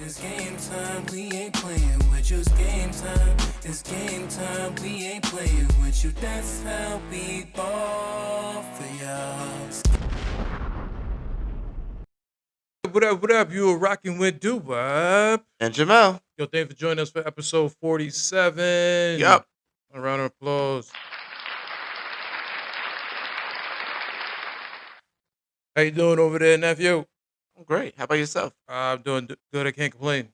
It's game time, we ain't playing with you. It's game time, it's game time, we ain't playing with you. That's how we ball for y'all. What up? What up? You were rocking with Doo-Wop. And Jamel. Yo, thanks for joining us for episode 47. Yup. A round of applause. How you doing over there, nephew? I'm great. How about yourself? I'm doing good. I can't complain.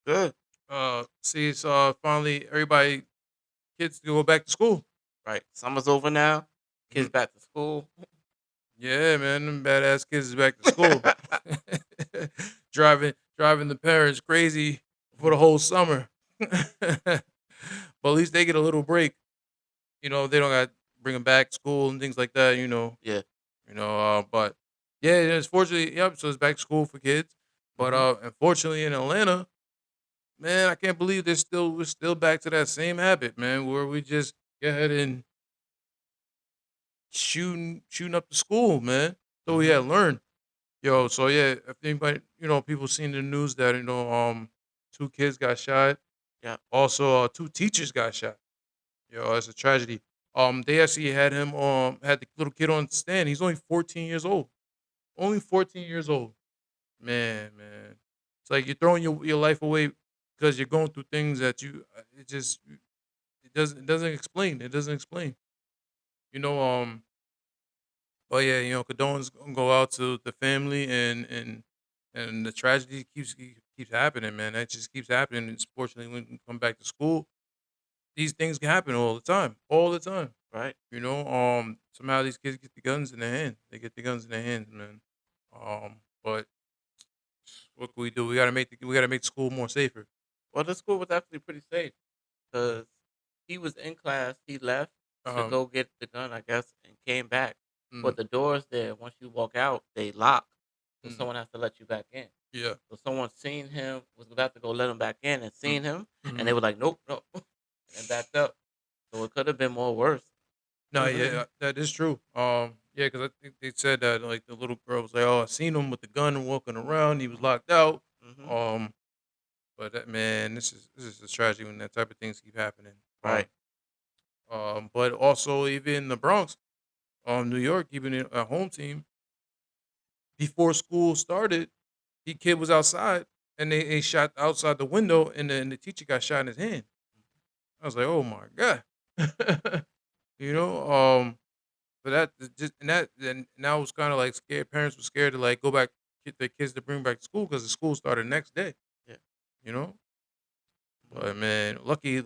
Good. See, it's finally everybody, kids go back to school. Right. Summer's over now. Kids back to school. Yeah, man, them badass kids is back to school. driving the parents crazy for the whole summer. But at least they get a little break. You know, they don't got to bring them back to school and things like that. Yeah. But yeah, it's fortunately, yep. So it's back to school for kids. But unfortunately, in Atlanta, man, I can't believe we're still back to that same habit, man, where we just go ahead and shooting up the school, man. So we had learned. Yo, so yeah, if anybody, people seen the news that, two kids got shot. Yeah. Also, two teachers got shot. Yo, it's a tragedy. They actually had the little kid on stand. He's only 14 years old. Only 14 years old. Man. It's like you're throwing your life away because you're going through things that it doesn't explain. It doesn't explain. You know, but yeah, condolences gonna go out to the family, and the tragedy keeps happening, man. That just keeps happening. Unfortunately, when we come back to school, these things can happen all the time. Right. Somehow these kids get the guns in their hand. They get the guns in their hands, man. But what can we do? We gotta make school more safer. Well, the school was actually pretty safe because he was in class. He left to Um, go get the gun, I guess, and came back. mm, But the doors there, once you walk out, they lock. So mm, someone has to let you back in. yeah. So someone seen him, was about to go let him back in and Mm, seen him. And mhm. they were like, nope, no. And backed up. So it could have been more worse. No, yeah, that is true. Yeah, because I think they said that like the little girl was like, "Oh, I seen him with the gun and walking around. He was locked out." Hmm. Um, but that man, this is a tragedy when that type of things keep happening. Right. But also even the Bronx, New York, even a home team before school started, the kid was outside and they shot outside the window, and the teacher got shot in his hand. I was like, "Oh my god," you know. But and that was kind of like scared. Parents were scared to like go back, get their kids to bring back to school because the school started next day. Yeah. You know, Mhm. but man, lucky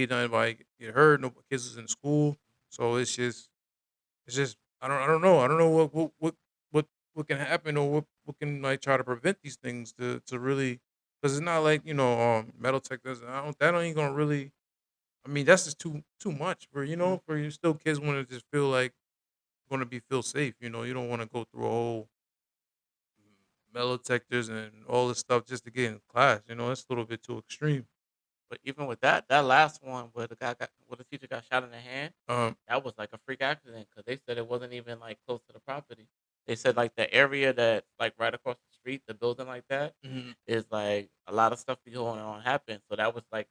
nobody get hurt. No kids was in school, so it's just I don't know what can happen or what can like try to prevent these things to really, because it's not like metal tech doesn't. That ain't gonna really. I mean, that's just too much for Mhm. for you still kids want to just feel like want to feel safe. You don't want to go through a whole metal detectors and all this stuff just to get in class. That's a little bit too extreme. But even with that last one where the teacher got shot in the hand, Um, that was like a freak accident because they said it wasn't even like close to the property. They said like the area that like right across the street, the building like that, mhm. is like a lot of stuff be going on happen. So that was like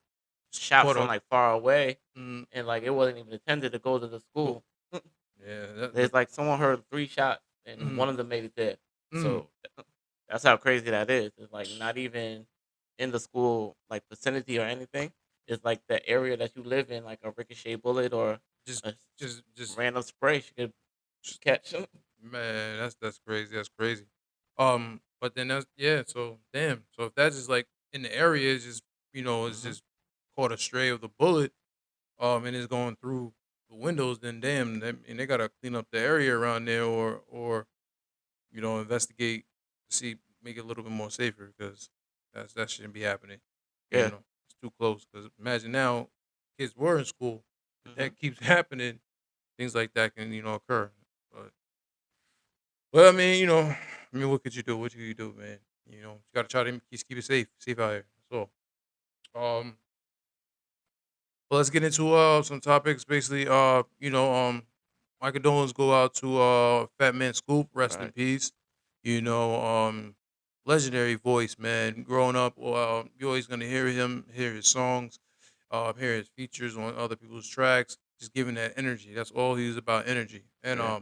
shot Caught from up. like far away, Mm, and like it wasn't even intended to go to the oh, school. yeah. There's like someone heard 3 shots and Mm, one of them made it there. mm, So that's how crazy that is. It's like not even in the school like vicinity or anything. It's like the area that you live in, like a ricochet bullet or just, a just, random spray she could just, catch. man. That's crazy. That's crazy. But then that's yeah. So damn. So if that's just like in the area, it's just it's Hmm. just caught a stray of the bullet. And it's going through the windows. Then damn. And they gotta clean up the area around there, or investigate, see, make it a little bit more safer because that shouldn't be happening. Yeah. It's too close. Because imagine now, kids were in school. If Hmm. that keeps happening, things like that can occur. But I mean, what could you do? What could you do, man? You gotta try to just keep it safe out here. So, um, but let's get into some topics. Basically, my condolences go out to Fat Man Scoop. Rest in Right. peace. You know, legendary voice, man. Growing up, you're always gonna hear him, hear his songs, hear his features on other people's tracks, just giving that energy. That's all he was about, energy. Yeah.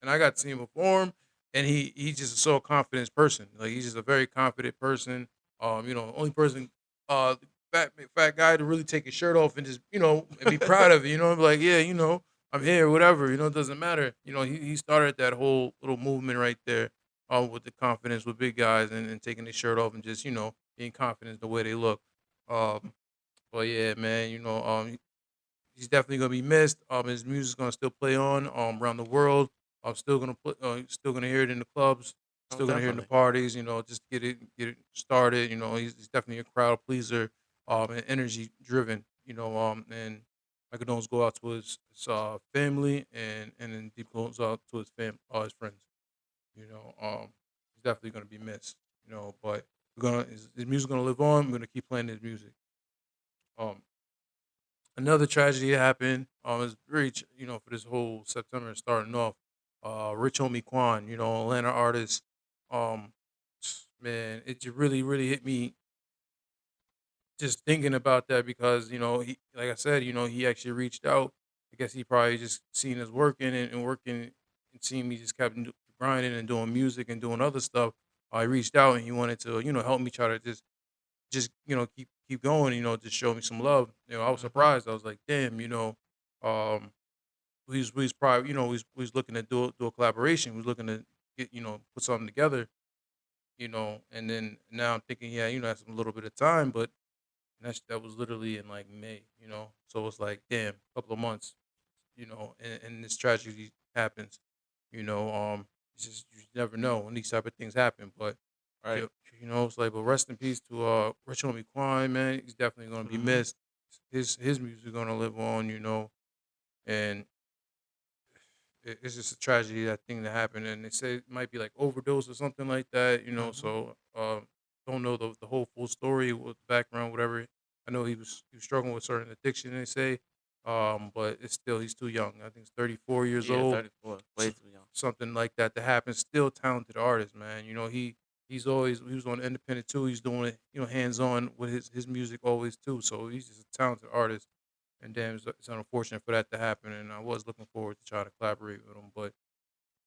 And I got to see him perform, and he's just a so confident person. Like he's just a very confident person. Only person, uh, fat guy to really take his shirt off and just and be proud of it. Like yeah, I'm here, whatever. It doesn't matter. He started that whole little movement right there, with the confidence with big guys and taking his shirt off and just being confident in the way they look. Um, but yeah, man, he's definitely gonna be missed. His music's gonna still play on around the world. I'm still gonna put, still gonna hear it in the clubs. Oh, Still gonna hear it in the definitely. parties. Just get it started. He's definitely a crowd pleaser, and energy driven. And my condolences go out to his family, and then deep goes out to his friends. He's definitely gonna be missed. But his music gonna live on. We're gonna keep playing his music. Um, Another tragedy happened. It's very, for this whole September starting off. Rich Homie Quan, Atlanta artist. Um, Man, it just really, really hit me just thinking about that because he, like I said, he actually reached out. I guess he probably just seen us working and working and seeing me just kept grinding and doing music and doing other stuff. I reached out and he wanted to, help me try to just keep going, just show me some love. I was Hmm. surprised. I was like, damn, um, we was probably we was looking to do a collaboration. We was looking to get put something together, and then now I'm thinking, yeah, that's a little bit of time, but that was literally in like May, so it's like damn, couple of months, and this tragedy happens, you know, it's just you never know when these type of things happen, but Right. you, it's like, but rest in peace to Rich Homie Quan, man. He's definitely gonna be Hmm. missed. His music gonna live on, and it's just a tragedy that thing that happened, and they say it might be like overdose or something like that, Hmm. So don't know the whole full story with the background, whatever. I know he was struggling with certain addiction. They say, but it's still he's too young. I think he's 34 years Yeah, old, 34. Way so, too young. something like that to happen. Still talented artist, man. He was on independent too. He's doing it, hands on with his music always too. So he's just a talented artist, and damn, it's unfortunate for that to happen. And I was looking forward to try to collaborate with him, but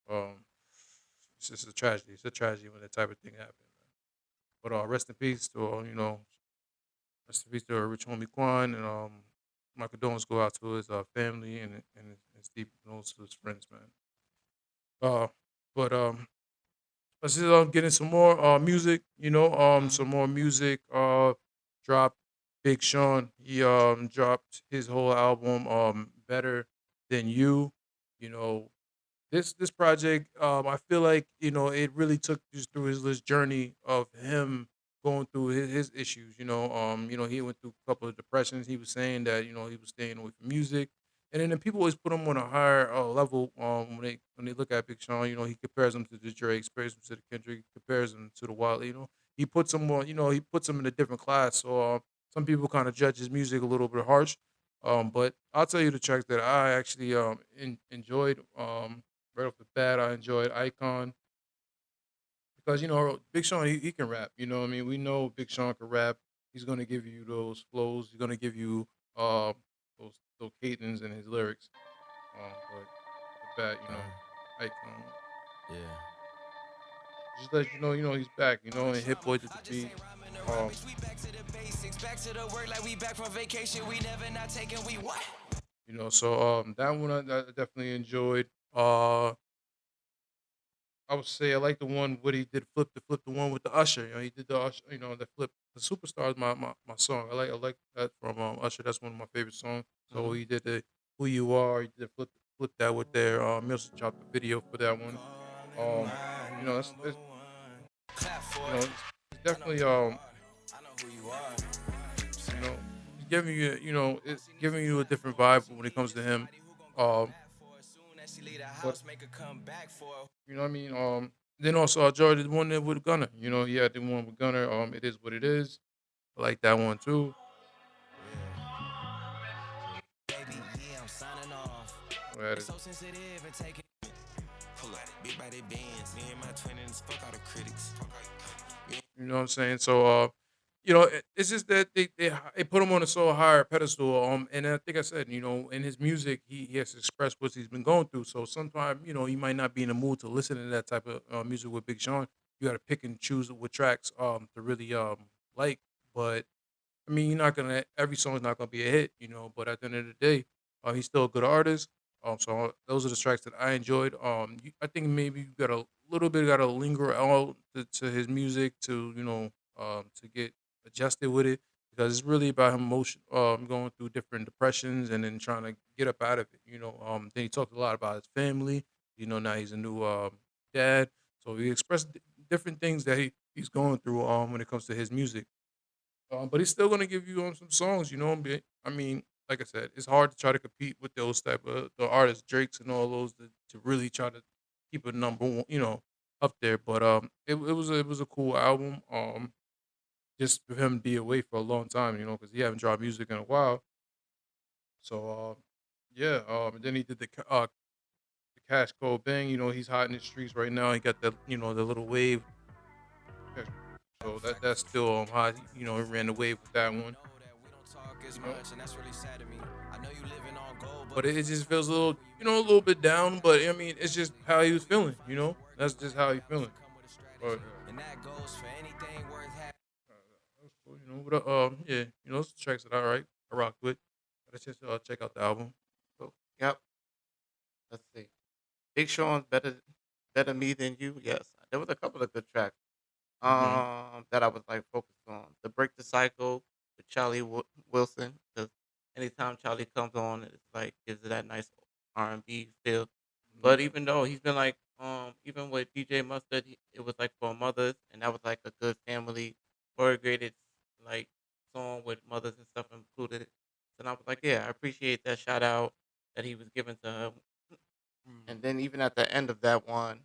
um, it's just a tragedy. It's a tragedy when that type of thing happens, man. But rest in peace to rest in peace to Rich Homie Quan, and my condolences go out to his family and his deep condolences to his friends, man. Uh, but let's just get in some more music. Hmm. Some more music. Dropped Big Sean. He dropped his whole album Better Than You. You know, this project, I feel like it really took us through his journey of him going through his issues. He went through a couple of depressions. He was saying that he was staying away from music, and then the people always put him on a higher level. When they look at Big Sean, he compares him to the Drake, compares him to the Kendrick, compares him to the Wild. He puts him on. He puts him in a different class. So some people kind of judge his music a little bit harsh. But I'll tell you the tracks that I actually enjoyed. Right off the bat, I enjoyed Icon because Big Sean he can rap. You know what I mean? We know Big Sean can rap. He's gonna give you those flows. He's gonna give you those cadence in his lyrics. But off the bat, Icon Yeah. just let he's back. And Hit Boy did the I just beat. ain't rhyming no Um, rubbish. We back to the basics, back to the work like we back from vacation. We never not taking. We what? so that one I definitely enjoyed. I would say I like the one what he did flip the one with the Usher. He did the Usher, the flip. The Superstar is my song. I like that from Usher. That's one of my favorite songs. So Hmm. he did the Who You Are. He did flip that with there. He also dropped the video for that one. Calling Um, my number it's one. Clap for it. it's I know definitely who you are. I know who you are. you Say. know he's giving you I it's seen this giving fine you a line different for vibe when it overseas. comes to him. Somebody who gon' go to Um, bat for her soon as she leave the but house. Make her come back for her. you know what I mean. Then also I enjoyed the one that with Gunner. He had the one with Gunner. It is what it is. I like that one too. Baby, yeah, I'm signing off. What that It's is. so sensitive and taking. Pull up, big body bands. Me and my twin and fuck all the critics. You know what I'm saying? So, it's just that they put him on a so higher pedestal. And I think I said, in his music, he has to express what he's been going through. So sometimes, you might not be in the mood to listen to that type of music with Big Sean. You got to pick and choose what tracks to really like. But I mean, you're not gonna every song is not gonna be a hit, But at the end of the day, he's still a good artist. So those are the tracks that I enjoyed. I think maybe you got a little bit got to linger out to his music to to get adjusted with it because it's really about him emotion, going through different depressions and then trying to get up out of it. Then he talked a lot about his family. Now he's a new dad, so he expressed different things that he's going through when it comes to his music. But he's still gonna give you some songs, I mean, like I said, it's hard to try to compete with those type of the artists, Drakes and all those to really try to keep it number one, up there. But it was a cool album. Just for him to be away for a long time, because he haven't dropped music in a while. So yeah. And then he did the Cash Code Bang. He's hot in the streets right now. He got the little wave. So that's still hot. He ran the wave with that one. You know, but it just feels a little, a little bit down. But I mean, it's just how he was feeling. That's just how he feeling. But that's cool. But yeah, those tracks that I rocked with. But just check out the album. So, yep. Let's see. Big Sean's better me than you. Yes, there was a couple of good tracks. Hmm. That I was like focused on. The Break the Cycle with Charlie Wilson. Because anytime Charlie comes on, it's like gives it that nice R&B feel. Hmm. But even though he's been like, even with DJ Mustard, it was like for mothers, and that was like a good family orchestrated like song with mothers and stuff included. And I was like, yeah, I appreciate that shout out that he was giving to her. And then even at the end of that one,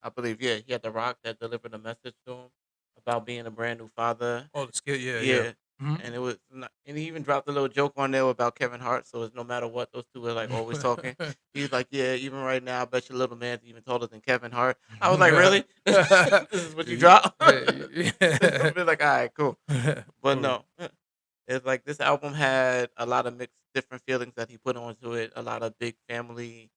I believe, yeah, he had the Rock that delivered a message to him about being a brand new father. Oh, the skit, yeah, yeah. Yeah. Hmm. And it was, and he even dropped a little joke on there about Kevin Hart. So it's no matter what, those two are like always talking. He's like, yeah, even right now, I bet your little man's even taller than Kevin Hart. I was like, really? This is what you drop? I've been like, all right, cool. But For real. no, it's like this album had a lot of mixed different feelings that he put onto it. A lot of big family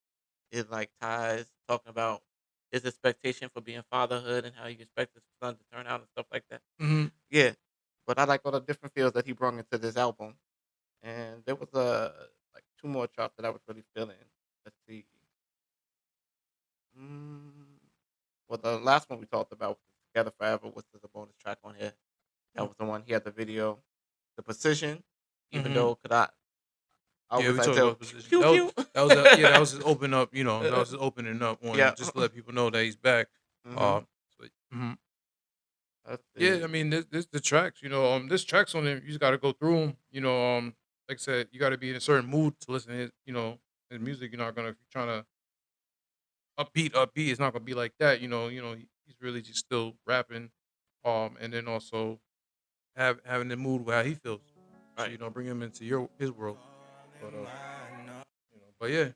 is like ties talking about his expectation for being fatherhood and how he expects his son to turn out and stuff like that. Mhm. Yeah, but I like all the different feels that he brought into this album, and there was like two more tracks that I was really feeling. Let's see. Mm, well, the last one we talked about was Together Forever, was the bonus track on here. That Mm. was the one he had the video, the precision. Even Mhm. though could I Yeah, always we like talked to about position. pew pew. That was a yeah, that was his open up, that was his opening up one Yeah. just to let people know that he's back. Mhm. So, mhm. Let's Yeah, I see. mean, this the tracks, this tracks on there, you just gotta go through them, like I said, you gotta be in a certain mood to listen to his music. You're not gonna if you're trying to upbeat, it's not gonna be like that, he's really just still rapping, and then also having the mood where he feels. So, Right. bring him into his world. But but yeah,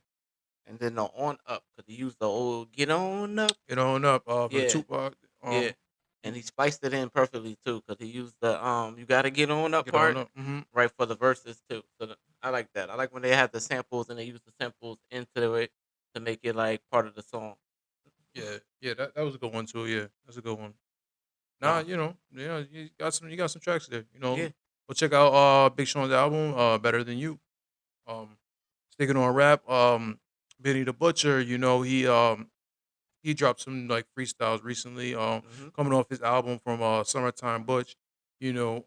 And then the on up, cause he used the old get on up. get on up for the Yeah, Tupac. yeah. And he spiced it in perfectly too, cause he used the you gotta get on up Get on part up. Hmm. right for the verses too. So I like that. I like when they have the samples and they use the samples into it to make it like part of the song. Yeah, yeah, that was a good one too. Yeah, that's a good one. Nah, No, you got some tracks there. yeah. Go check out Big Sean's album, Better Than You. Um, Sticking on rap, Benny the Butcher. He dropped some like freestyles recently. Hmm. Coming off his album from Summertime Butch. You know,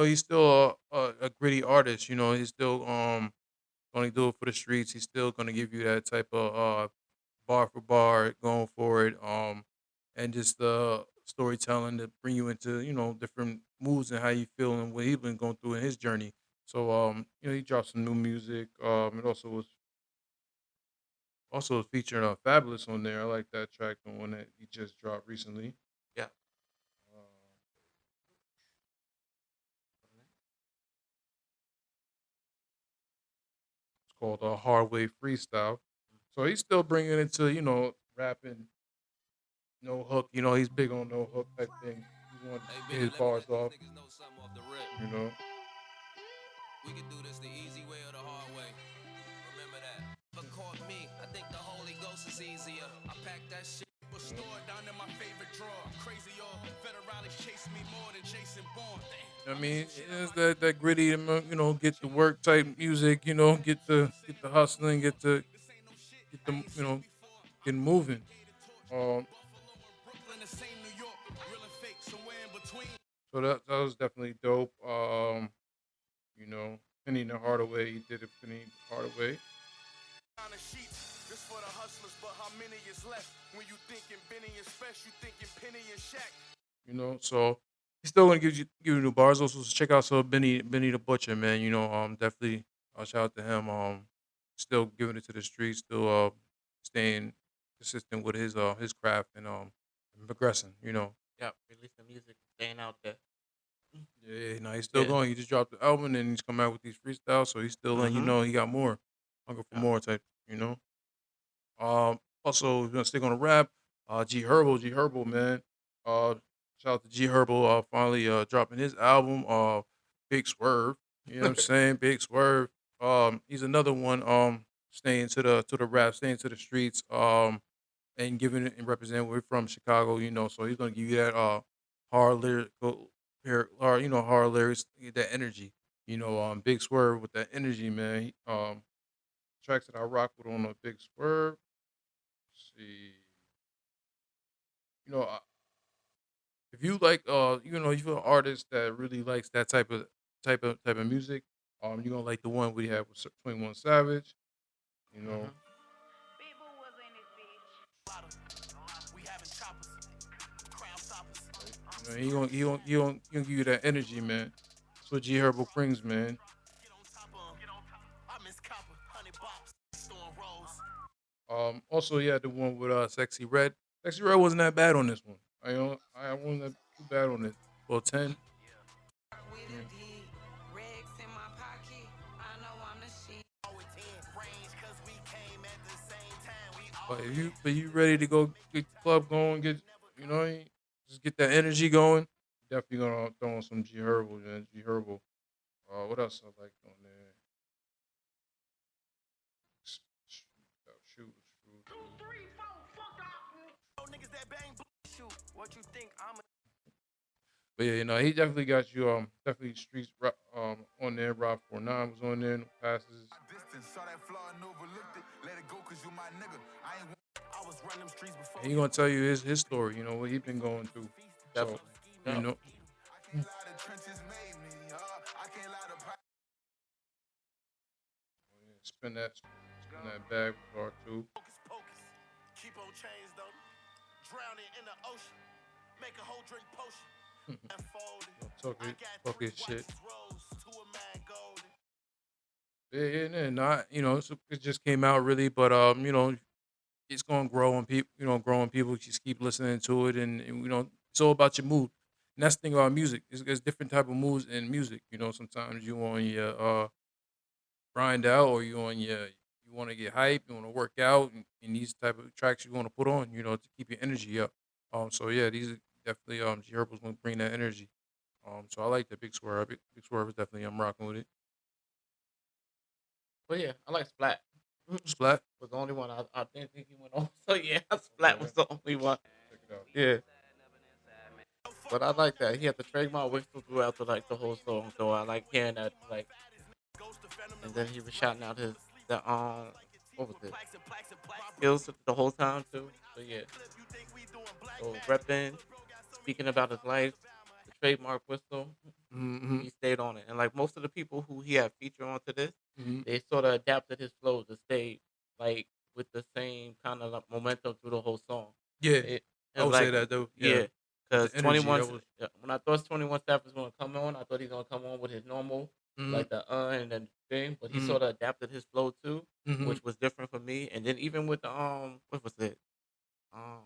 he's still a gritty artist. He's still gonna do it for the streets. He's still gonna give you that type of bar for bar, going for it, and just storytelling to bring you into different moods and how you feel and what he's been going through in his journey. So he dropped some new music. It also was featuring Fabulous on there. I like that track, the one that he just dropped recently. Yeah. Uh, it's called Hard Way Freestyle. So he's still bringing it to rapping no hook. You know, he's big on no hook type thing. He wants Hey to get Benny, his bars let these off. niggas know something off the rip. You know, We can do this the easy way or the hard way. Remember that. But caught me, I think the Holy Ghost is easier. I packed that shit. Was stored down in my favorite drawer. Crazy, y'all. Federales chase me more than Jason Bourne. I I'm making mean, shit up. it's that gritty, you know, get the work type music. You know, get the hustling, get the you know, get moving. Um, Brooklyn, the same New York. Real and fake, somewhere in between. so that was definitely dope. You know, Penny the Hardaway, he did it. Penny Hardaway. On the sheets, this for the hustlers, but how many is left? When you thinking Benny and Special, you thinking Penny and Shaq. You know, so he's still gonna give you new bars. Also, so check out Benny the Butcher, man. You know, definitely shout out to him. Still giving it to the streets, still staying consistent with his craft and progressing. You know, Yeah, releasing music, staying out there. yeah, no, he's still Yeah. going. He just dropped the album and he's come out with these freestyles, so he's still letting you Mm-hmm. know he got more, hunger for Yeah. more type. You know. Also, we're gonna stick on the rap. G Herbo, man. Shout out to G Herbo. Finally, dropping his album. Big Swerve. You know what I'm saying? Big Swerve. He's another one. Staying to the rap, staying to the streets. And giving it and representing. We're from Chicago, you know, so he's gonna give you that hard lyrical, hard, you know, hard lyrics, that energy. You know, Big Swerve with that energy, man. Tracks that I rock with on a Big Swerve. See, you know, if you like, you know, if you're an artist that really likes that type of music, you're gonna like the one we have with 21 Savage. You know, Mm-hmm. We having choppers, crowd stoppers. you know, he gonna give you that energy, man. That's what G Herbo brings, man. Get on top of 'em. Get on top. I miss copper, 100 bops, storm rolls. Also, yeah, the one with Sexy Red. Sexy Red wasn't that bad on this one. I wasn't that too bad on it. Well, 10. With Yeah. a D, Rex in my pocket. I know I'm the shit. Always in range, cause we came at the same time. We But all if you ready to go get the club going, get you know, just get that energy going. Definitely gonna throw on some G Herbo, man. G Herbo. What else I like on there? Shoot. niggas that bang shoot. What you think? I'm a But yeah, you know, he definitely got you definitely streets on there. Rob 49 was on there, no passes. distance. Saw that flaw and overlooked it. Let it go cause you my nigga. I was running them streets before. And he gonna tell you his story, you know, what he been going through. So, Definitely. you Yeah. know, I can't lie, the trenches made me. I can't lie, the spin that bag bar too. Focus, pocus. Keep on chains though. Drowning in the ocean. Make a whole drink potion. Unfolded. Talk his shit. Rose to a man golden. Yeah, not you know, it just came out really, but you know, it's gonna grow on people. You know, growing people just keep listening to it, and you know, it's all about your mood. And that's the thing about music. There's different type of moods in music. You know, sometimes you on your grind out, or you want to get hype, you want to work out, and these type of tracks you want to put on, you know, to keep your energy up. So yeah, these are definitely G Herbo's gonna bring that energy. So I like the Big Swerve. Big Swerve is definitely I'm rocking with it. But yeah, I like Splat. Splat. Was the only one I didn't think he went on. So yeah, Splat was the only one. Check it out. Yeah. But I like that. He had the trademark whistle throughout the whole song. So I like hearing that like and then he was shouting out the what was it? Skills the whole time too. So yeah. So repping, speaking about his life, the trademark whistle, Mm-hmm. he stayed on it. And like most of the people who he had featured onto this, Mm-hmm. they sort of adapted his flow to stay like with the same kind of like, momentum through the whole song. Yeah, It, I it's would say like that though. yeah, Yeah, because the energy 21 that was. when I thought 21 Staff was gonna come on, I thought he's gonna come on with his normal Mm-hmm. like the and then thing, but he Mhm. sort of adapted his flow too, Mm-hmm. which was different for me. And then even with the what was it? Um,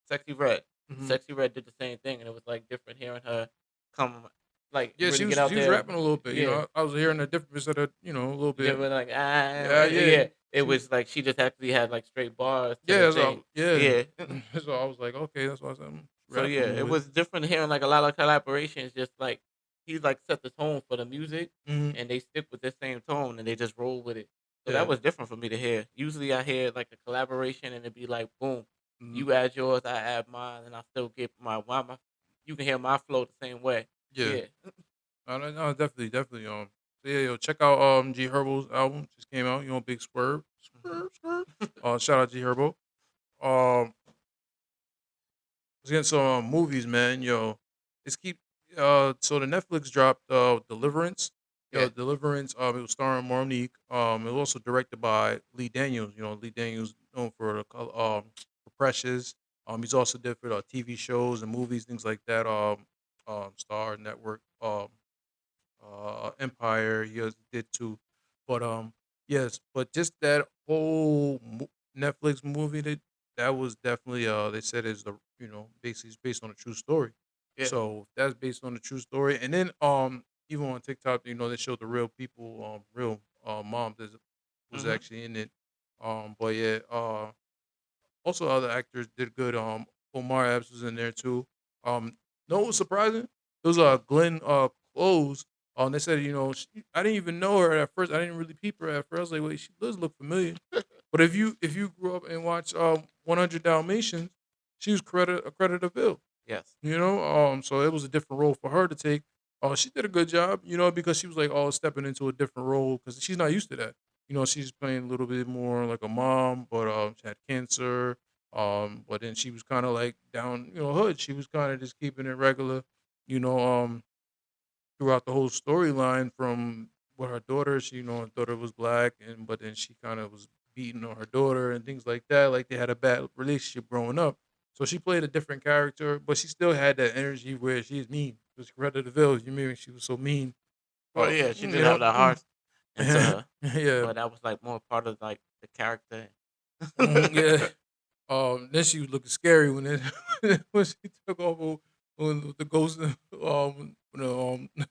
Sexy Red. Mm-hmm. Sexy Red did the same thing, and it was like different hearing her come like Yeah, really she was get out she was there. rapping a little bit. You Yeah, know, I was hearing the difference of the, you know, a little yeah, bit. but like Yeah, yeah. It She was, was like she just actually had like straight bars to the yeah, thing. yeah. Yeah. So I was like, okay, that's why I said So rapping yeah, a little it bit. was different hearing like a lot of collaborations. Just like he like set the tone for the music, Hmm. and they stick with the same tone and they just roll with it. So that Yeah. was different for me to hear. Usually I hear like a collaboration and it'd be like boom, Mhm. you add yours, I add mine, and I still get my you can hear my flow the same way. Yeah. Yeah. No, definitely, definitely. So yeah, yo, check out G Herbo's album just came out. You know, big swerve, Mhm. swerve, swerve. Shout out G Herbo. Let's get some movies, man. Yo, let's keep. So the Netflix dropped Deliverance. Yo, Yeah. Deliverance. It was starring Monique. It was also directed by Lee Daniels. You know, Lee Daniels known for for Precious. He's also did for TV shows and movies, things like that. Star Network. Empire. Did too, but yes, but just that whole Netflix movie that was definitely they said is the basically it's based on a true story. Yeah. So that's based on a true story, and then even on TikTok, they showed the real people, real mom that was Hmm. actually in it. But yeah, also other actors did good. Omar Epps was in there too. No, what was surprising? It was Glenn Close. They said I didn't even know her at first. I didn't really peep her at first. I was like, wait, she does look familiar. But if you grew up and watched 100 Dalmatians, she was a Bill. Yes. So it was a different role for her to take. She did a good job, because she was like, stepping into a different role because she's not used to that. She's playing a little bit more like a mom, but she had cancer. But then she was kind of like down, hood. She was kind of just keeping it regular, you know. Throughout the whole storyline from with her daughter, her daughter was black, and but then she kind of was beating on her daughter and things like that. Like they had a bad relationship growing up. So she played a different character, but she still had that energy where she's mean. Because Greta DeVille, you mean she was so mean. Well, yeah, she did You have know, the heart into her, yeah, but that was like more part of like the character. yeah. Then she was looking scary when when she took off when the ghost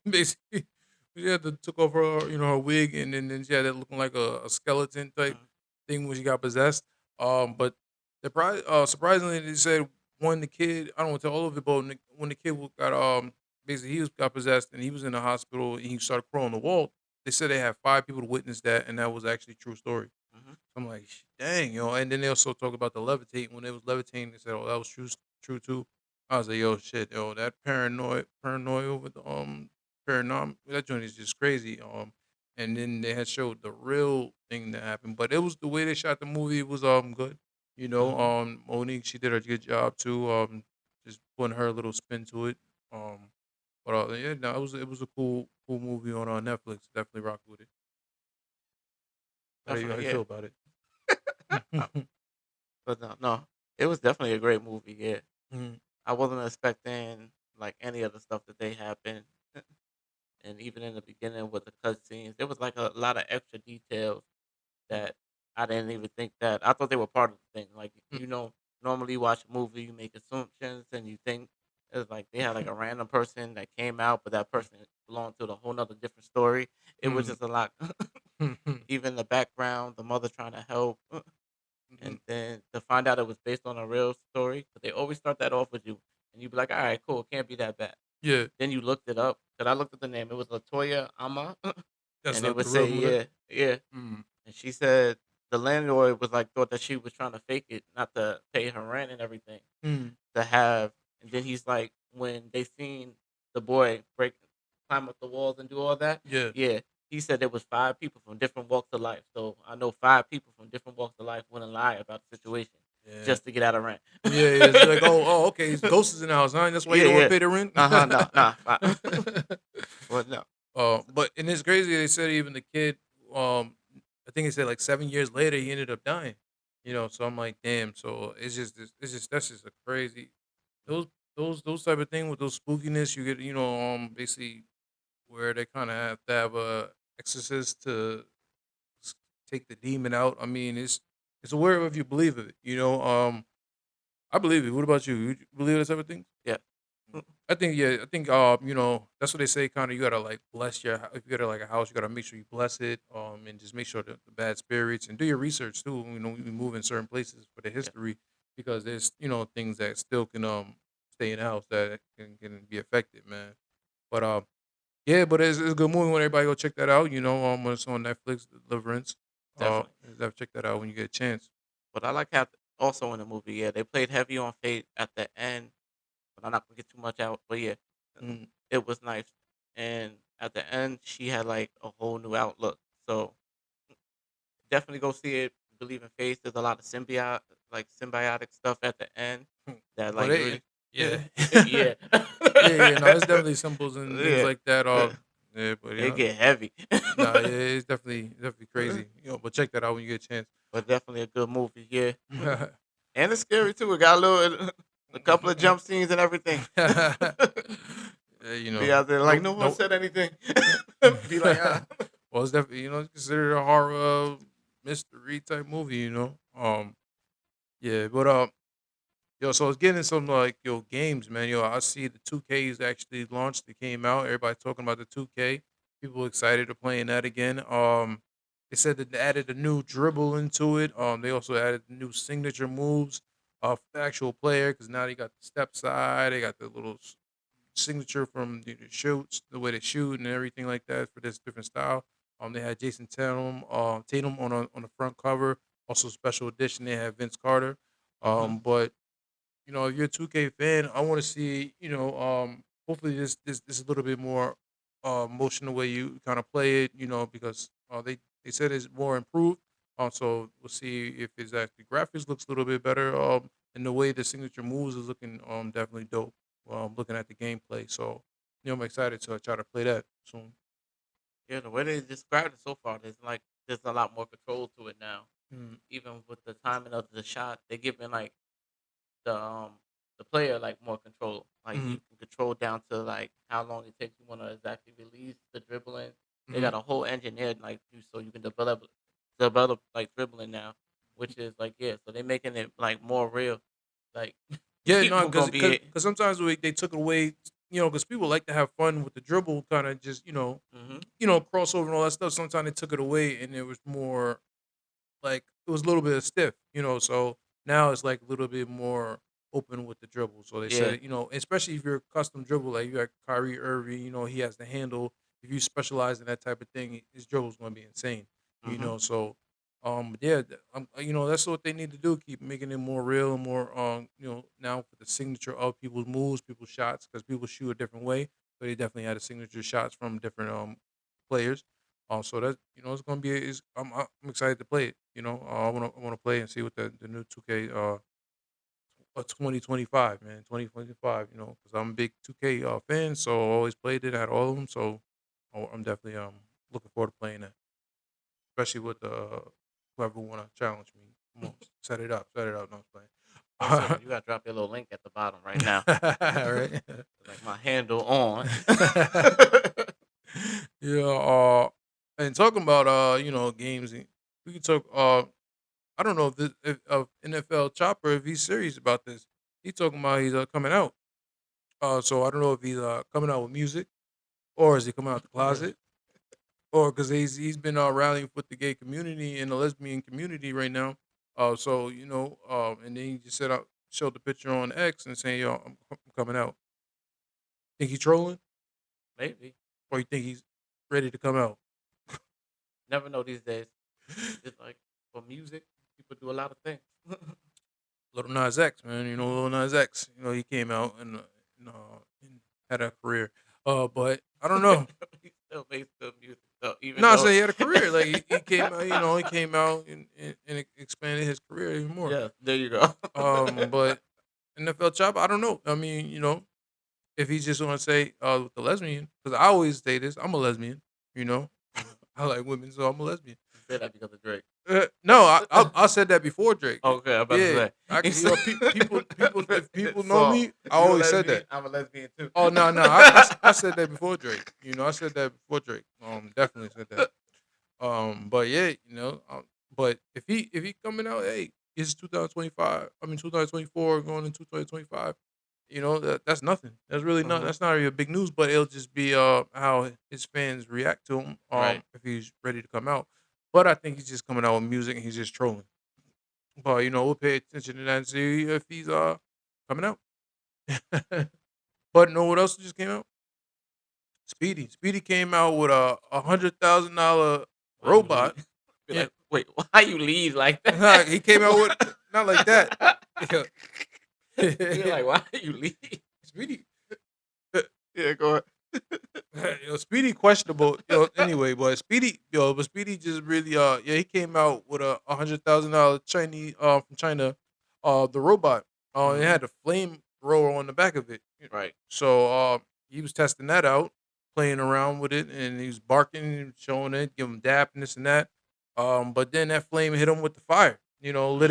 basically she had to took off her her wig and then she had that looking like a skeleton type Mhm. thing when she got possessed. But surprisingly they said when the kid I don't want to tell all of it, but when the kid got basically got possessed and he was in the hospital and he started crawling the wall. They said they had 5 people to witness that and that was actually a true story. Mhm. I'm like, dang, and then they also talk about the levitate. When it was levitating, they said, oh, that was true too. I was like, yo, shit, yo, that paranoia with the paranormal, that joint is just crazy. And then they had showed the real thing that happened, but it was the way they shot the movie was good. Mhm. Monique, she did a good job too. Just putting her little spin to it. But yeah, no, it was a cool movie on Netflix. Definitely rock with it. How Definitely, you yeah. feel about it? But no, it was definitely a great movie. Yeah, Mhm. I wasn't expecting like any of the stuff that they happened, and even in the beginning with the cutscenes, there was like a lot of extra details that I didn't even think that I thought they were part of the thing. Like normally you watch a movie, you make assumptions, and you think it's like they had like a random person that came out, but that person belonged to a whole nother different story. It was Mhm. just a lot. Mhm. Even the background, the mother trying to help, Mhm. and then to find out it was based on a real story, because they always start that off with you, and you be like, all right, cool, it can't be that bad. Yeah, Then you looked it up, because I looked at the name. It was Latoya Ama, that's and it would the real say, mother. yeah, yeah. Mm. And she said the landlord was like thought that she was trying to fake it, not to pay her rent and everything. Mm. To have, and then he's like, when they seen the boy climb up the walls and do all that, Yeah. yeah. He said there was 5 people from different walks of life. So I know 5 people from different walks of life wouldn't lie about the situation Yeah. just to get out of rent. Yeah, yeah. It's like, okay. His ghost is in the house, huh? That's why you Yeah, don't want yeah. to pay the rent. No, nah. Well, no. But and it's crazy. They said even the kid, I think they said like 7 years later he ended up dying. So I'm like, damn. So it's just that's just a crazy those those type of thing with those spookiness. You get basically where they kind of have to have a exorcist to s- take the demon out. I mean, it's a word if you believe it. I believe it. What about you? You believe this type of thing? Yeah. I think yeah, I think you know, that's what they say. Kind of, you gotta like bless your. If you got like a house, you gotta make sure you bless it. And just make sure that the bad spirits and do your research too. You know, we move in certain places for the Yeah, history because there's things that still can stay in the house that can be affected, man. But yeah, but it's a good movie when everybody go check that out. You know, when it's on Netflix, Deliverance. definitely. Definitely check that out when you get a chance. But I like how also in the movie, yeah, they played heavy on Fate at the end, but I'm not gonna get too much out. But yeah, Mm. it was nice. And at the end, she had like a whole new outlook. So definitely go see it. Believe in faith. There's a lot of symbiotic stuff at the end that But like really, yeah. yeah, Yeah, yeah, no, it's definitely symbols and things yeah, like that. Yeah, but it get heavy. no, yeah, it's definitely crazy. But check that out when you get a chance. But definitely a good movie, yeah. And it's scary too. It got a little, a couple of jump scenes and everything. Yeah, Be out there like no, no one no. said anything. Be like, ah. Well, it's definitely it's considered a horror mystery type movie. Yeah, but yo, so I was getting some like games, man. I see the 2Ks actually launched. It came out. Everybody talking about the 2K. People excited to playing that again. They said that they added a new dribble into it. They also added new signature moves of the actual player because now they got the step side. They got the little signature from the shoots, the way they shoot, and everything like that for this different style. They had Jason Tatum on the front cover. Also, special edition, they had Vince Carter. Hmm. But if you're a 2K fan, I want to see, hopefully this is a little bit more motion the way you kind of play it, because they said it's more improved. So we'll see if it's actually graphics looks a little bit better. And the way the signature moves is looking definitely dope. Looking at the gameplay, so I'm excited to try to play that soon. Yeah, the way they described it so far, there's a lot more control to it now. Mm, Even with the timing of the shot, they're giving like the player like more control. Like mm, you can control down to like how long it takes you want to exactly release the dribbling. They mm. got a whole engineered like so you can develop like dribbling now, which is like yeah. So they're making it like more real. Like Yeah, no, people because gonna be sometimes they took it away, because people like to have fun with the dribble, kind of just hmm crossover and all that stuff. Sometimes they took it away, and it was more like it was a little bit stiff, So now it's like a little bit more open with the dribble. So they yeah. said, especially if you're a custom dribble, like you got Kyrie Irving, he has the handle. If you specialize in that type of thing, his dribble's going to be insane, hmm So, yeah, that's what they need to do. Keep making it more real and more, now for the signature of people's moves, people's shots, because people shoot a different way. So they definitely had a signature shots from different players. So that it's gonna be. I'm excited to play it. I wanna play and see what the new 2K 2025, man, 2025. Because I'm a big 2K fan, so I always played it. I had all of them, so I'm definitely looking forward to playing that, especially with whoever wanna challenge me. Come on, set it up. No, One I'm second, you gotta drop your little link at the bottom right now. playing. Right. Like my handle on. Yeah. And talking about games, we can talk. I don't know if NFL Chopper, if he's serious about this. He's talking about he's coming out. So I don't know if he's coming out with music or is he coming out the closet or because he's been rallying with the gay community and the lesbian community right now. So and then he just showed the picture on X and saying, "Yo, I'm coming out." Think he's trolling, Maybe. or you think he's ready to come out? Never know these days. Just like for music, people do a lot of things. Little Nas X, man. Little Nas X. He came out and had a career. But I don't know. He still makes good music though, even No, I though say he had a career. Like he came out, he came out and expanded his career even more. yeah, there you go. But NFL Chop, I don't know. I mean, if he's just gonna say with the lesbian, because I always say this, I'm a lesbian. You know, Mhm. I like women, so I'm a lesbian. You said that because of Drake. No, I said that before Drake. Okay, I'm about to Yeah, say. He said- people if people know so me, I you a always said lesbian? that. I'm a lesbian too. Oh no, no, I said that before Drake. I said that before Drake. Definitely said that. But yeah, but if he coming out, hey, it's 2025. I mean 2024 going into 2025. that's nothing. That's really not. Mm-hmm. That's not really a big news, but it'll just be how his fans react to him Right. if he's ready to come out. But I think he's just coming out with music and he's just trolling. But we'll pay attention to that and see if he's coming out. But know what else just came out? Speedy. Speedy came out with a $100,000 Why you robot. leave? Be Yeah, like, wait, why you leave like that? he came out with not like that. You're like, why you leave? Speedy, Yeah, go ahead. Speedy questionable. Anyway, but Speedy just really he came out with a $100,000 Chinese from China, the robot. It Mm-hmm. had a flame thrower on the back of it. Right. So he was testing that out, playing around with it, and he was barking and showing it, giving him dap and this and that. But then that flame hit him with the fire. Mm-hmm. Lit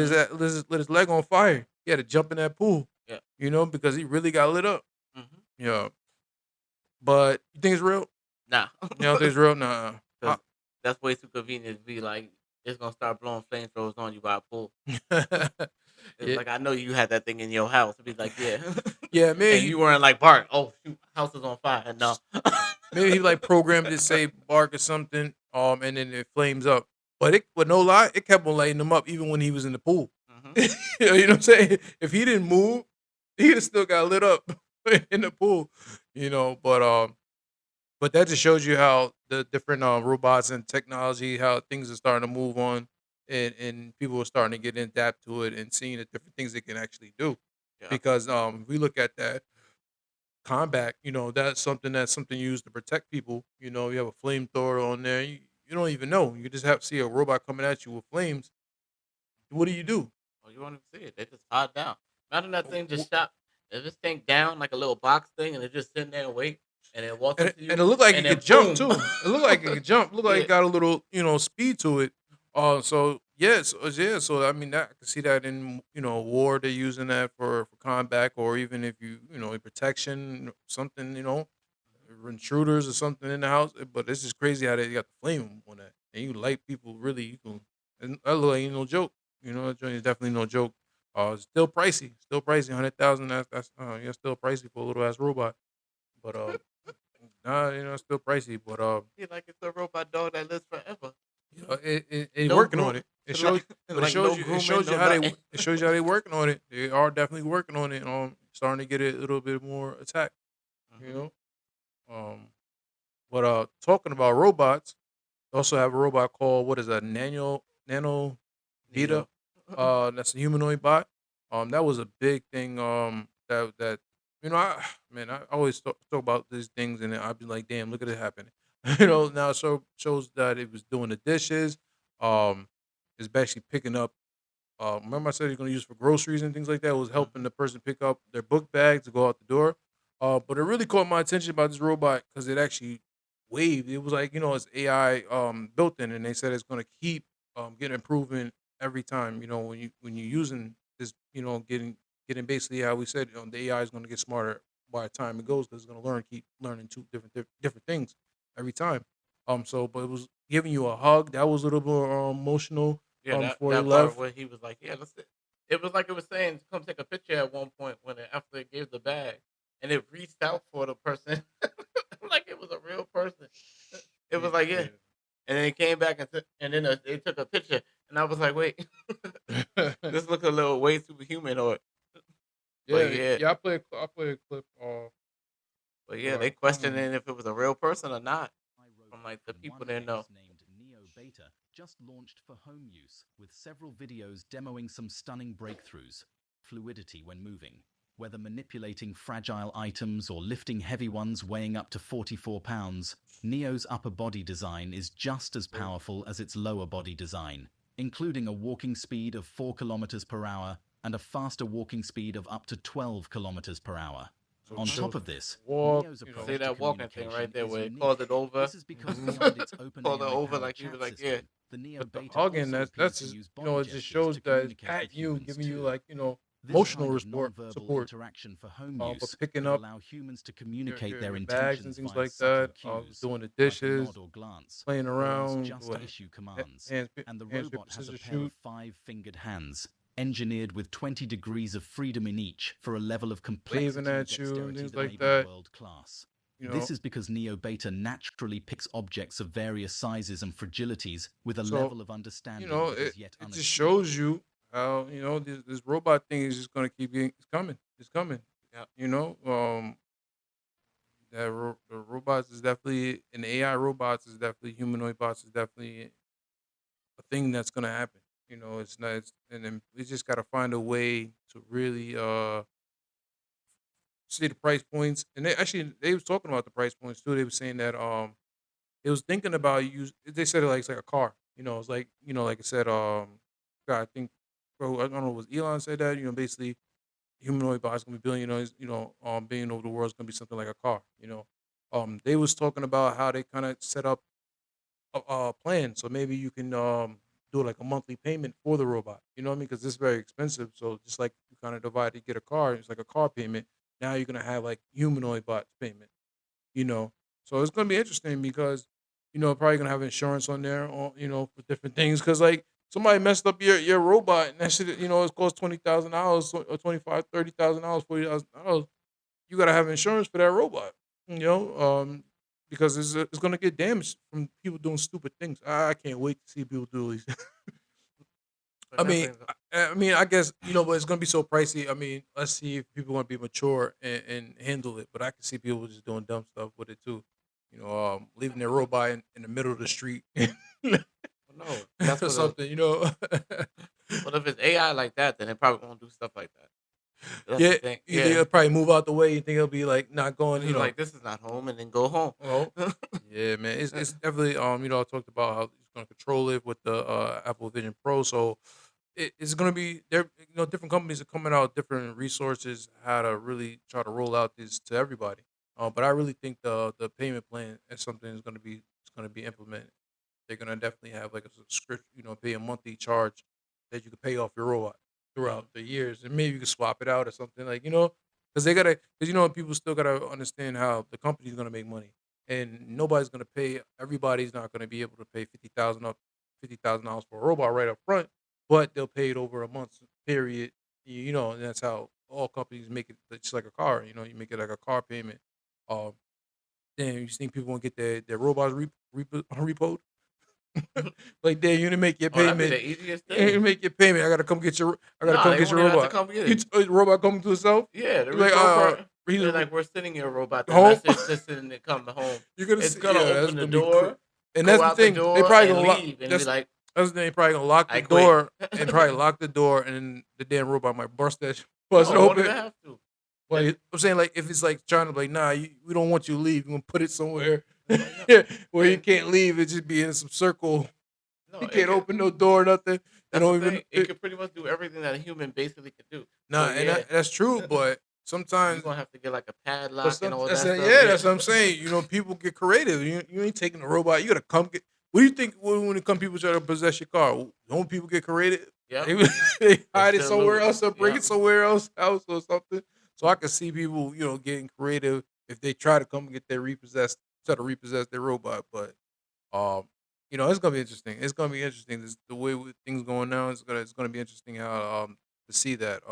his leg on fire. He had to jump in that pool. Yeah. Because he really got lit up. Mm-hmm. Yeah. But you think it's real? Nah. You don't think it's real? Nah. Because that's way too convenient to be like, it's going to start blowing flamethrowers on you by a pool. It's Yeah, like, I know you had that thing in your house. It'd be like, yeah. yeah. And you weren't like, Bart, oh, shoot, house is on fire. No. Maybe he like programmed it to say bark or something. And then it flames up. But no lie, it kept on lighting him up even when he was in the pool. Mm-hmm. You know what I'm saying? If he didn't move, he'd have still got lit up in the pool. But that just shows you how the different robots and technology, how things are starting to move on, and people are starting to get in adapt to it and seeing the different things they can actually do. Yeah. Because if we look at that combat, that's something used to protect people. You have a flamethrower on there. You don't even know. You just have to see a robot coming at you with flames. What do you do? Oh, you won't even see it. They just hide down. Imagine that thing W- just shot. If this thing down like a little box thing and it just sitting there and wait and it walks And up to you and it looked like and it then could jump boom. too. It looked like it could jump. Looked like Yeah. it got a little, speed to it. So yes, yeah. So I mean, I can see that in war they're using that for combat, or even if in protection, something, intruders or something in the house. But it's just crazy how they got the flame on that, and you light people really. You can, and that look like no joke. That joint is definitely no joke. It's still pricey. Still pricey. 100,000. That's yeah, still pricey for a little ass robot. But nah, it's still pricey. But He like it's a robot dog that lives forever. it No working on groom. it. It It's shows, like, but like no it grooming, shows you no how nothing. it shows you how they working on it. They are definitely working on it. Starting to get it a little bit more attack. You Mm-hmm. know. But talking about robots, they also have a robot called what is that? Nano Vita. Neo. That's a humanoid bot. That was a big thing. That I always talk about these things, and I'd be like, damn, look at it happening. Now so shows that it was doing the dishes. Um, it's basically picking up. Remember I said you're gonna use for groceries and things like that. It was helping Mm-hmm. the person pick up their book bag to go out the door. But it really caught my attention about this robot because it actually waved. It was like it's AI built in, and they said it's gonna keep getting improvement every time. When you're using this, getting basically how we said the AI is gonna get smarter by the time it goes because it's gonna keep learning two different things every time. But it was giving you a hug. That was a little more emotional. Yeah, Before he that part left. where he was like, yeah, let's. It was like it was saying, come take a picture at one point when after it gave the bag and it reached out for the person like it was a real person. It was like, yeah. And then it came back and then they took a picture. And I was like, wait, Yeah. this looks a little way too humanoid. Yeah, But yeah, yeah. I play a clip. but yeah, they Hold questioning if it was a real person or not. From iRobot like the and people one there know. case named Neo Beta just launched for home use, with several videos demoing some stunning breakthroughs. Fluidity when moving, whether manipulating fragile items or lifting heavy ones weighing up to 44 pounds, Neo's upper body design is just as powerful as its lower body design, including a walking speed of 4 kilometers per hour and a faster walking speed of up to 12 kilometers per hour. So On it top shows of this, walk, Neo's approach See to that walking thing communication right there is where it unique. called it over. This is because beyond its open Called it AI over powered like he chat was like, system, yeah. the Neo but the Beta hugging, also that's appears that's to just, use it body just gestures shows to that it's communicate at with you, humans giving you too. like This emotional kind of support. non-verbal interaction for home But use picking could up allow humans to your, communicate their your bags and intentions things via like subtle that. cues, Doing the like a dishes, nod or glance, playing or else around, just issue commands. hands, And the hands, paper, robot has a scissors, pair of shoot. 5-fingered hands. engineered with 20 degrees of freedom in each for a level of complexity waving and at you and dexterity things that may like be that. world class. You This know, is because Neo Beta naturally picks objects of various sizes and fragilities with a so level of understanding that it is yet it just unachievable. shows you how this robot thing is just gonna keep getting, it's coming, it's coming. Yeah. You know, the robots is definitely, and AI robots is definitely, humanoid bots is definitely a thing that's gonna happen. You know, it's not, and then we just gotta find a way to really see the price points. And they was talking about the price points too. They were saying that it was thinking about use. They said it like it's like a car. You know, it's like, like I said, God, I think, bro, I don't know, was Elon said that, basically humanoid bots gonna be billionaires. Being over the world is gonna be something like a car. They was talking about how they kind of set up a plan, so maybe you can do like a monthly payment for the robot. You know what I mean? Because it's very expensive. So just like you kind of divide to get a car, it's like a car payment. Now you're gonna have like humanoid bots payment. You know, so it's gonna be interesting because probably gonna have insurance on there, for different things. Because like somebody messed up your robot and that shit, it costs $20,000 or 25, $30,000, $40,000. You gotta have insurance for that robot. You know, because it's gonna get damaged from people doing stupid things. I can't wait to see people do these. But I mean, definitely, I guess but it's gonna be so pricey. I mean, let's see if people want to be mature and handle it. But I can see people just doing dumb stuff with it too. Leaving their robot in the middle of the street no, that's or what. something. But if it's AI like that, then it probably won't do stuff like that. That's the Yeah, thing. you think Yeah, it'll probably move out the way. You think it'll be like not going. it's like this is not home, and then go home. Well, yeah, man, it's definitely I talked about how it's gonna control it with the Apple Vision Pro. So it's gonna be there. Different companies are coming out with different resources how to really try to roll out this to everybody. But I really think the payment plan is something that's gonna be implemented. They're gonna definitely have like a subscription. Pay a monthly charge that you can pay off your robot throughout the years, and maybe you can swap it out or something like. Because people still gotta understand how the company's gonna make money, and nobody's gonna pay. Everybody's not gonna be able to pay $50,000 for a robot right up front, but they'll pay it over a month's period. And that's how all companies make it. It's just like a car. You make it like a car payment. Um, then you think people won't get their robots repoed? Like, damn, you didn't make your Oh, that'd be payment. the easiest You didn't thing. make your payment. I gotta come get your. I gotta Nah, come they get won't your even have to robot. come get it. The robot coming to itself. Yeah, the You're like, repo part. he's They're like, we're sending your robot the home. message just and it come to home. You're gonna It's see. gonna Yeah, that's open the gonna be door, and go that's the out the thing. They door, probably and gonna lock. leave, and be like, That's the thing. They probably gonna lock the I quit. door and probably lock the door, and then the damn robot might bust it No, it won't open. even have to. Like I'm saying, like if it's like trying to like, nah, we don't want you to leave. We're gonna put it somewhere It's like, no. where you And can't leave. It just be in some circle. no, You it can't could. open no door, nothing. You That's don't the even. thing. It could pretty much do everything that a human basically could do. Nah, So and yeah, that's true. But you're sometimes, gonna have to get like a but padlock and all that's that stuff. yeah, Yeah. that's what I'm saying. People get creative. You ain't taking a robot. You gotta come get. What do you think when it come people try to possess your car? Don't people get creative? Yep. They, they They hide it still somewhere lose. else or bring Yep. it somewhere else house or something. So I can see people, getting creative if they try to come get try to repossess their robot. But it's gonna be interesting. It's gonna be interesting. The way things going now. It's gonna be interesting how to see that.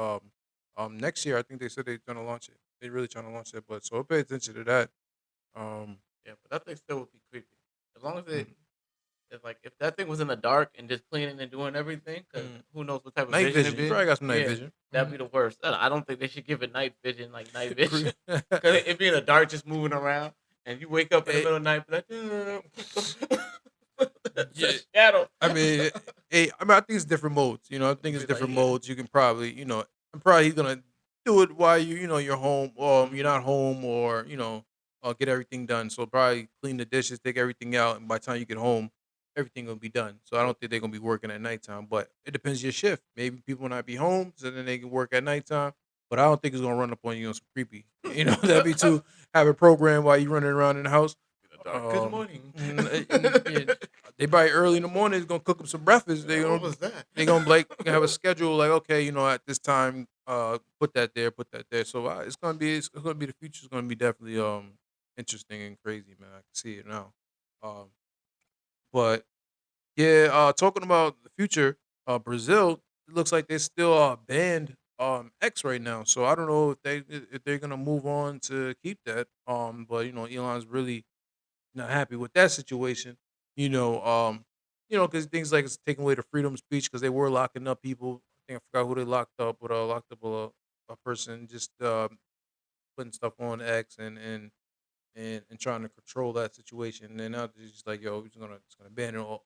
Next year I think they said they're gonna launch it. They're really trying to launch it. But so I'll pay attention to that. Um, Yeah, but that thing still would be creepy. As long as mm, it's like if that thing was in the dark and just cleaning and doing everything, because mm. who knows what type of Night vision vision. it You be. probably got some night Yeah, vision. that'd be the worst. I don't think they should give it night vision, like night vision, Mhm. because it be in the dark just moving around, and you wake up in the Hey, middle of the night, be like, it's yeah, a shadow. I mean, I think it's different modes. I think it's Be like, different yeah, modes. You can probably, I'm probably gonna do it while you're home, or you're mhm, not home, or get everything done. So probably clean the dishes, take everything out, and by the time you get home, everything will be done. So I yeah, don't think they're gonna be working at nighttime, but it depends your shift. Maybe people will not be home, so then they can work at nighttime. But I don't think it's gonna run up on you on some creepy. That'd be too have a program while you running around in the house. in the dark. Good Um, morning. yeah, they probably early in the morning is gonna cook them some breakfast. What was that? They gonna like have a schedule like, okay, at this time, put that there, put that there. So it's gonna be the future's gonna be definitely interesting and crazy, man. I can see it now. Um, but yeah, talking about the future, Brazil it looks like they still banned X right now. So I don't know if they're gonna move on to keep that. But Elon's really not happy with that situation. You know, because things like it's taking away the freedom of speech because they were locking up people. I think I forgot who they locked up, but locked up a person just putting stuff on X and trying to control that situation. And then now they're just like, yo, we're just gonna ban it all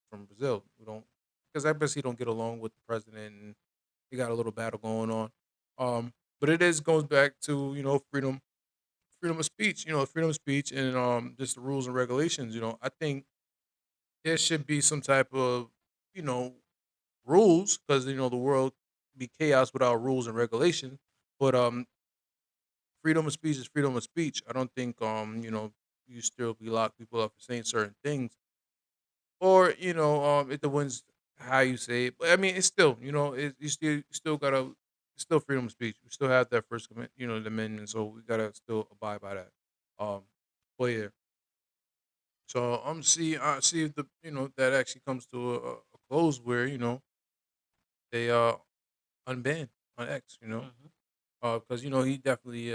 from Brazil. We don't because I guess he don't get along with the president, and they got a little battle going on. But it is goes back to freedom of speech. Freedom of speech and just the rules and regulations. I think there should be some type of you know rules because the world be chaos without rules and regulations. But freedom of speech is freedom of speech. I don't think you still be lock people up for saying certain things, or it depends how you say it. But I mean, it's still you still gotta it's still freedom of speech. We still have that the amendment, so we gotta still abide by that. Um, but yeah, so see if that actually comes to a close where they unban on X. Hmm. Because he definitely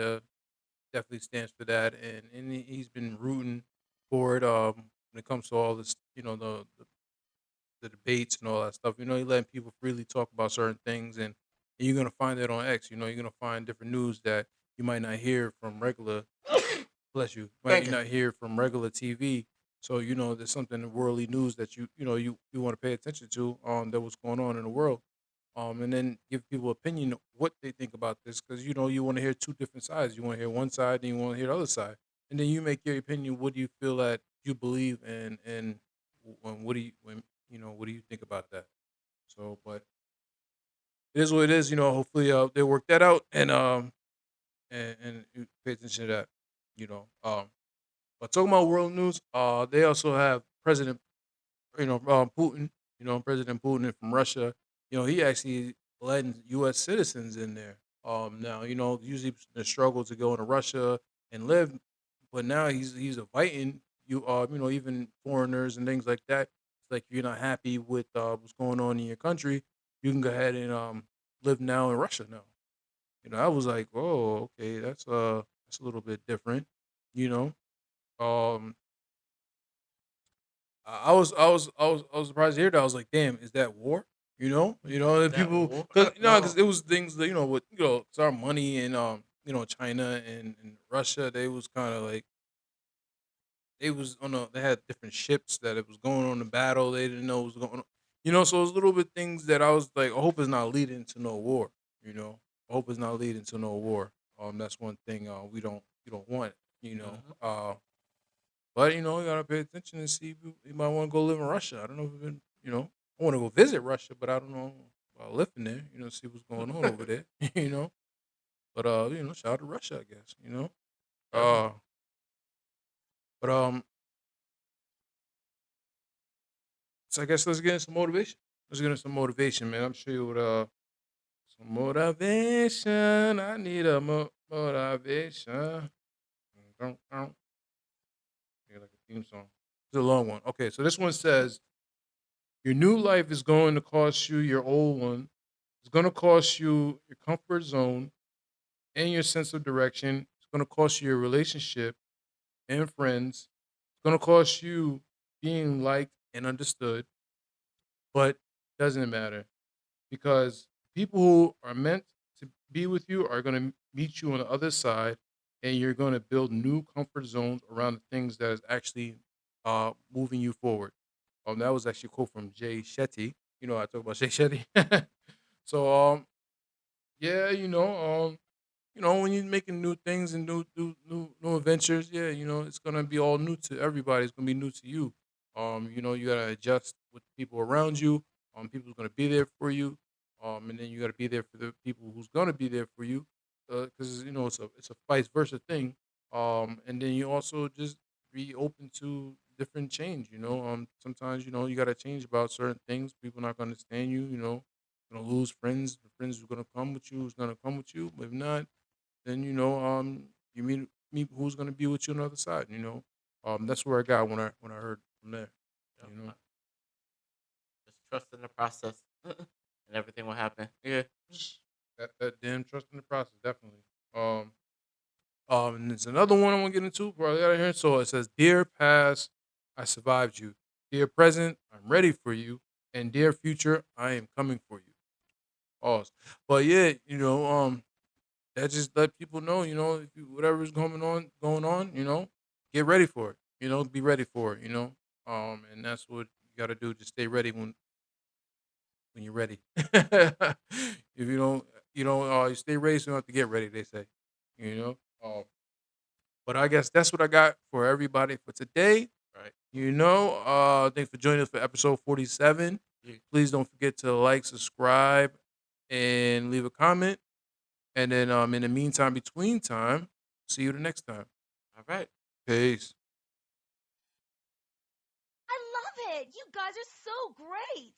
stands for that, and he's been rooting for it. When it comes to all this, the debates and all that stuff. He letting people freely talk about certain things, and you're gonna find that on X. You're gonna find different news that you might not hear from regular. Bless you. Might Thank you you. not hear from regular TV. So there's something in worldly news that you want to pay attention to that what's going on in the world. And then give people opinion of what they think about this because you want to hear two different sides. You want to hear one side, and you want to hear the other side, and then you make your opinion. What do you feel that you believe, and what do you think about that? So, but it is what it is. Hopefully, they work that out, and you pay attention to that. You know, um, but talking about world news, they also have Putin. President Putin from Russia. He actually letting U.S. citizens in there. Now usually the struggle to go into Russia and live, but now he's inviting even foreigners and things like that. It's like if you're not happy with what's going on in your country, you can go ahead and live now in Russia now. I was like, oh, okay, that's a little bit different. You know, um, I was surprised to hear that. I was like, damn, is that war? Is And that people, war? because No. it was things that with it's our money and China and Russia. They was kind of like they was on they had different ships that it was going on the battle. They didn't know what was going on. So it was little bit things that I was like, I hope it's not leading to no war. I hope it's not leading to no war. That's one thing we don't want. You know, Hmm. uh, but you gotta pay attention and see if you might want to go live in Russia. I don't know if I want to go visit Russia, but I don't know about living there. See what's going on over there. you know, but shout out to Russia, I guess. Definitely. Uh, but so I guess let's get into some motivation. Let's get into some motivation, man. I'm sure you would some motivation. I need a motivation. Yeah, like a theme song. It's a long one. Okay, so this one says your new life is going to cost you your old one. It's going to cost you your comfort zone and your sense of direction. It's going to cost you your relationship and friends. It's going to cost you being liked and understood, but it doesn't matter because people who are meant to be with you are going to meet you on the other side, and you're going to build new comfort zones around the things that is actually moving you forward. That was actually a quote from Jay Shetty. I talk about Jay Shetty. So yeah, when you're making new things and new adventures, yeah, it's gonna be all new to everybody. It's gonna be new to you. You gotta adjust with the people around you. People's gonna be there for you. And then you gotta be there for the people who's gonna be there for you. Because it's a vice versa thing. And then you also just be open to different change. Sometimes you gotta change about certain things. People not gonna understand you. Gonna lose friends. The friends who's gonna come with you is gonna come with you. But if not, then you meet who's gonna be with you on the other side. That's where I got when I heard from there. Yep. You know, Just trust in the process. and everything will happen. Yeah. That damn trust in the process, definitely. And there's another one I want to get into before I get out of here. So it says, "Dear past, I survived you. Dear present, I'm ready for you. And dear future, I am coming for you." Pause. But yeah, that just let people know, if you, whatever's going on, get ready for it. Be ready for it. And that's what you got to do. Just stay ready when you're ready. If you stay ready, so you don't have to get ready. They say, you know. But I guess that's what I got for everybody for today. Right. Thanks for joining us for episode 47. Yeah. Please don't forget to like, subscribe, and leave a comment. And then in the meantime, between time, see you the next time. All right. Peace. I love it. You guys are so great.